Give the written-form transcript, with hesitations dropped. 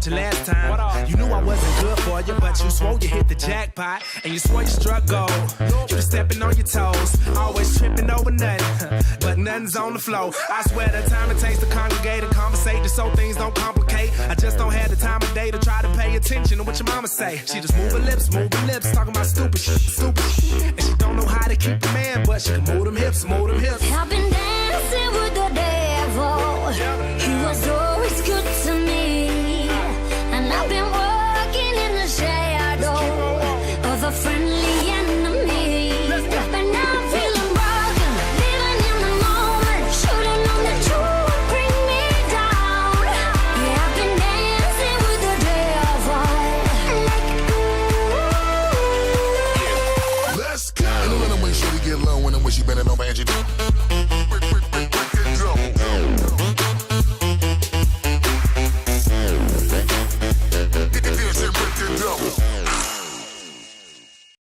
you last time. You knew I wasn't good for you, but you swore you hit the jackpot. And you swore you struck gold. You were stepping on your toes, always tripping over nothing, but nothing's on the floor. I swear the time it takes to congregate and conversate just so things don't complicate. I just don't have the time of day to try to pay attention to what your mama say. She just move her lips, talking about stupid shit. And she don't know how to keep the man, but she can move them hips. I've been dancing with the devil. He was so